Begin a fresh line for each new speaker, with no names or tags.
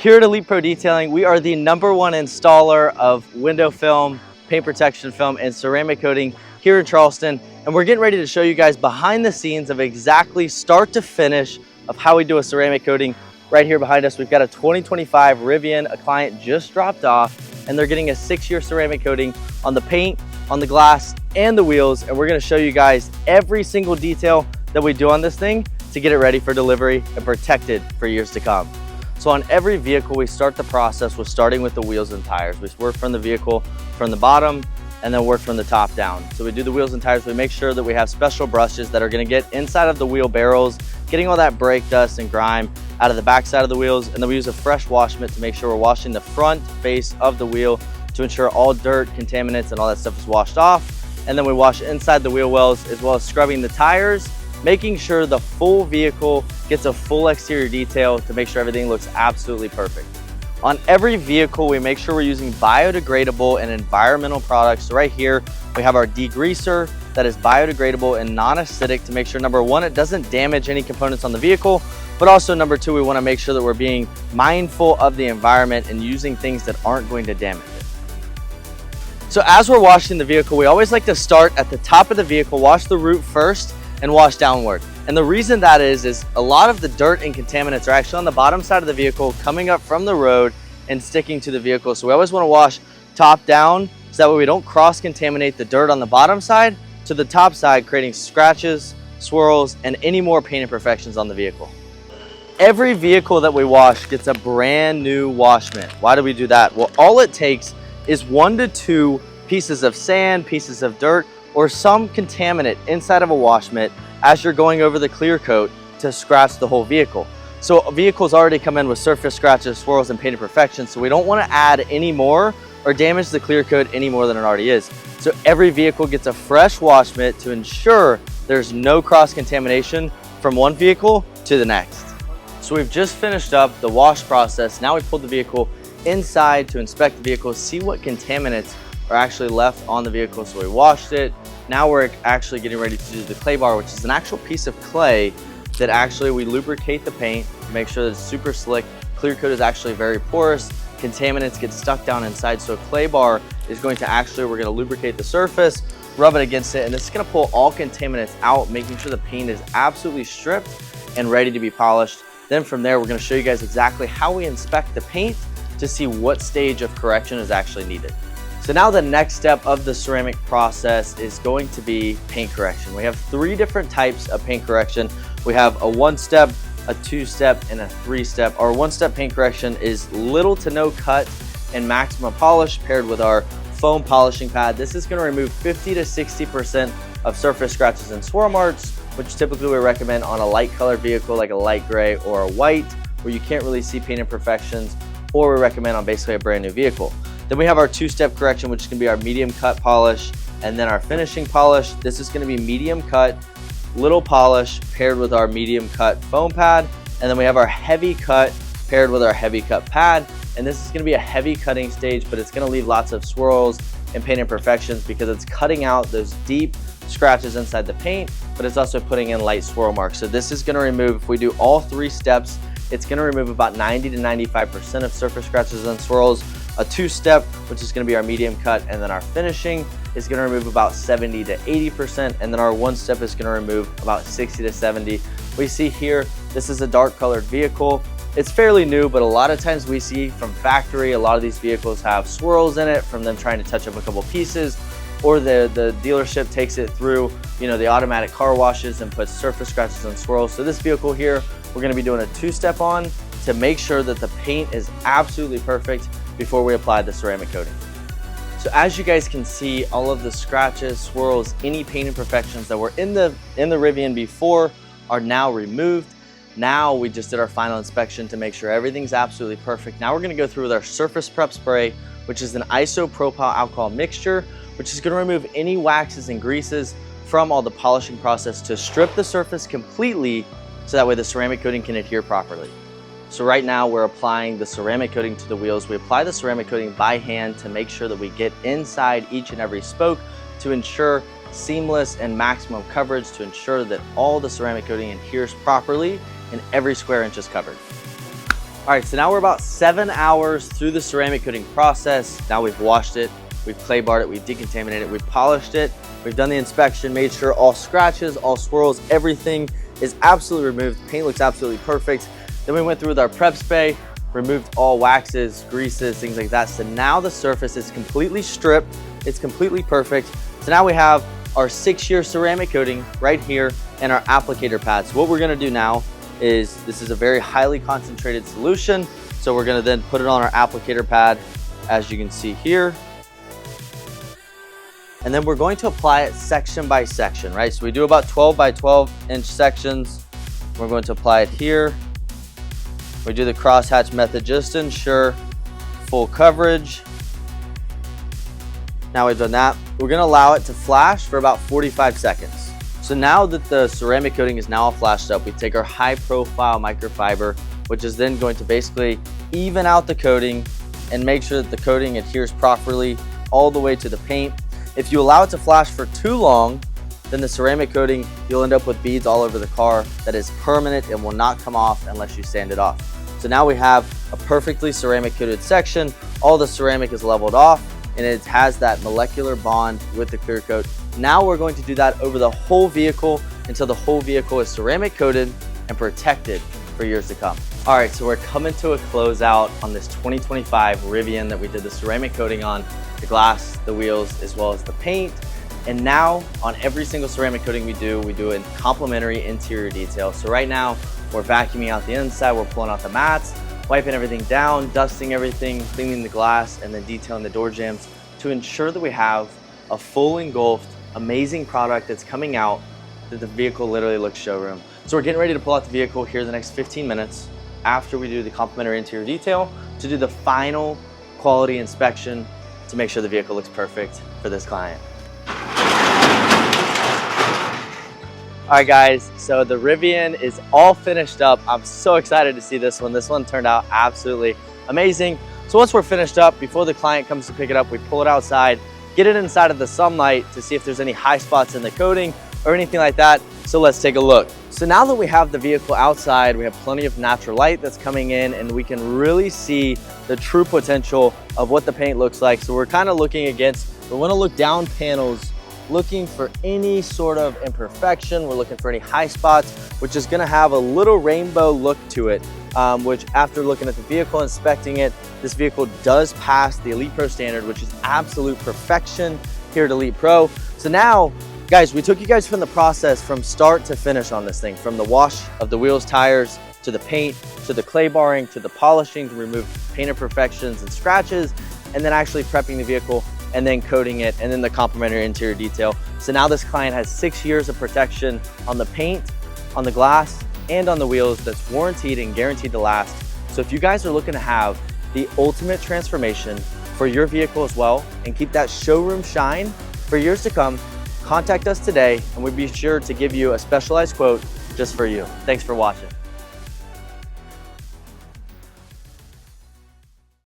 Here at ElitePro Detailing, we are the #1 installer of window film, paint protection film, and ceramic coating here in Charleston. And we're getting ready to show you guys behind the scenes of exactly start to finish of how we do a ceramic coating. Right here behind us, we've got a 2025 Rivian, a client just dropped off, and they're getting a 6-year ceramic coating on the paint, on the glass, and the wheels. And we're gonna show you guys every single detail that we do on this thing to get it ready for delivery and protected for years to come. So on every vehicle, we start the process with starting with the wheels and tires. We work from the vehicle from the bottom and then work from the top down. So we do the wheels and tires. We make sure that we have special brushes that are gonna get inside of the wheel barrels, getting all that brake dust and grime out of the back side of the wheels. And then we use a fresh wash mitt to make sure we're washing the front face of the wheel to ensure all dirt, contaminants, and all that stuff is washed off. And then we wash inside the wheel wells as well as scrubbing the tires, making sure the full vehicle gets a full exterior detail to make sure everything looks absolutely perfect. On every vehicle, we make sure we're using biodegradable and environmental products. So right here, we have our degreaser that is biodegradable and non-acidic to make sure, number one, it doesn't damage any components on the vehicle, but also number two, we wanna make sure that we're being mindful of the environment and using things that aren't going to damage it. So as we're washing the vehicle, we always like to start at the top of the vehicle, wash the root first, and wash downward. And the reason that is a lot of the dirt and contaminants are actually on the bottom side of the vehicle coming up from the road and sticking to the vehicle. So we always want to wash top down so that way we don't cross-contaminate the dirt on the bottom side to the top side, creating scratches, swirls, and any more paint imperfections on the vehicle. Every vehicle that we wash gets a brand new wash mitt. Why do we do that? Well, all it takes is 1 to 2 pieces of sand, pieces of dirt, or some contaminant inside of a wash mitt as you're going over the clear coat to scratch the whole vehicle. So vehicles already come in with surface scratches, swirls, and paint imperfections, so we don't want to add any more or damage the clear coat any more than it already is. So every vehicle gets a fresh wash mitt to ensure there's no cross-contamination from one vehicle to the next. So we've just finished up the wash process. Now we pulled the vehicle inside to inspect the vehicle, see what contaminants are actually left on the vehicle. So we washed it. Now we're actually getting ready to do the clay bar, which is an actual piece of clay that actually we lubricate the paint to make sure that it's super slick. Clear coat is actually very porous. Contaminants get stuck down inside. So a clay bar is going to actually, we're going to lubricate the surface, rub it against it, and this is going to pull all contaminants out, making sure the paint is absolutely stripped and ready to be polished. Then from there, we're going to show you guys exactly how we inspect the paint to see what stage of correction is actually needed. So now the next step of the ceramic process is going to be paint correction. We have 3 different types of paint correction. We have a 1-step, a 2-step, and a 3-step. Our 1-step paint correction is little to no cut and maximum polish paired with our foam polishing pad. This is going to remove 50 to 60% of surface scratches and swirl marks, which typically we recommend on a light colored vehicle like a light gray or a white, where you can't really see paint imperfections, or we recommend on basically a brand new vehicle. Then we have our 2-step correction, which is going to be our medium cut polish, and then our finishing polish. This is going to be medium cut, little polish paired with our medium cut foam pad, and then we have our heavy cut paired with our heavy cut pad. And this is going to be a heavy cutting stage, but it's going to leave lots of swirls and paint imperfections because it's cutting out those deep scratches inside the paint, but it's also putting in light swirl marks. So this is going to remove, if we do all 3 steps, it's going to remove about 90 to 95% of surface scratches and swirls. A 2-step, which is going to be our medium cut, and then our finishing is going to remove about 70 to 80%, and then our 1-step is going to remove about 60 to 70. We see here, this is a dark colored vehicle. It's fairly new, but a lot of times we see from factory, a lot of these vehicles have swirls in it from them trying to touch up a couple pieces, or the dealership takes it through, the automatic car washes and puts surface scratches and swirls. So this vehicle here, we're going to be doing a 2-step on to make sure that the paint is absolutely perfect before we apply the ceramic coating. So as you guys can see, all of the scratches, swirls, any paint imperfections that were in the Rivian before are now removed. Now we just did our final inspection to make sure everything's absolutely perfect. Now we're going to go through with our surface prep spray, which is an isopropyl alcohol mixture, which is going to remove any waxes and greases from all the polishing process to strip the surface completely so that way the ceramic coating can adhere properly. So right now we're applying the ceramic coating to the wheels. We apply the ceramic coating by hand to make sure that we get inside each and every spoke to ensure seamless and maximum coverage, to ensure that all the ceramic coating adheres properly and every square inch is covered. All right, so now we're about 7 hours through the ceramic coating process. Now we've washed it, we've clay barred it, we've decontaminated it, we've polished it, we've done the inspection, made sure all scratches, all swirls, everything is absolutely removed. The paint looks absolutely perfect. Then we went through with our prep spray, removed all waxes, greases, things like that. So now the surface is completely stripped, it's completely perfect. So now we have our 6-year ceramic coating right here and our applicator pads. So what we're gonna do now is, this is a very highly concentrated solution. So we're gonna then put it on our applicator pad, as you can see here. And then we're going to apply it section by section, right? So we do about 12 by 12 inch sections. We're going to apply it here. We do the crosshatch method just to ensure full coverage. Now we've done that, we're gonna allow it to flash for about 45 seconds. So now that the ceramic coating is now all flashed up, we take our high profile microfiber, which is then going to basically even out the coating and make sure that the coating adheres properly all the way to the paint. If you allow it to flash for too long, then the ceramic coating, you'll end up with beads all over the car that is permanent and will not come off unless you sand it off. So now we have a perfectly ceramic coated section. All the ceramic is leveled off and it has that molecular bond with the clear coat. Now we're going to do that over the whole vehicle until the whole vehicle is ceramic coated and protected for years to come. All right, so we're coming to a closeout on this 2025 Rivian that we did the ceramic coating on, the glass, the wheels, as well as the paint. And now on every single ceramic coating we do a complimentary interior detail. So right now we're vacuuming out the inside, we're pulling out the mats, wiping everything down, dusting everything, cleaning the glass, and then detailing the door jambs to ensure that we have a full engulfed, amazing product that's coming out that the vehicle literally looks showroom. So we're getting ready to pull out the vehicle here in the next 15 minutes after we do the complimentary interior detail to do the final quality inspection to make sure the vehicle looks perfect for this client. All right guys, so the Rivian is all finished up. I'm so excited to see this one. This one turned out absolutely amazing. So once we're finished up, before the client comes to pick it up, we pull it outside, get it inside of the sunlight to see if there's any high spots in the coating or anything like that. So let's take a look. So now that we have the vehicle outside, we have plenty of natural light that's coming in and we can really see the true potential of what the paint looks like. So we're kind of looking against, we want to look down panels, looking for any sort of imperfection. We're looking for any high spots, which is gonna have a little rainbow look to it, which after looking at the vehicle, inspecting it, this vehicle does pass the ElitePro standard, which is absolute perfection here at ElitePro. So now, guys, we took you guys from the process from start to finish on this thing, from the wash of the wheels, tires, to the paint, to the clay barring, to the polishing to remove paint imperfections and scratches, and then actually prepping the vehicle and then coating it, and then the complimentary interior detail. So now this client has 6 years of protection on the paint, on the glass, and on the wheels that's warranted and guaranteed to last. So if you guys are looking to have the ultimate transformation for your vehicle as well and keep that showroom shine for years to come, contact us today and we'll be sure to give you a specialized quote just for you. Thanks for watching.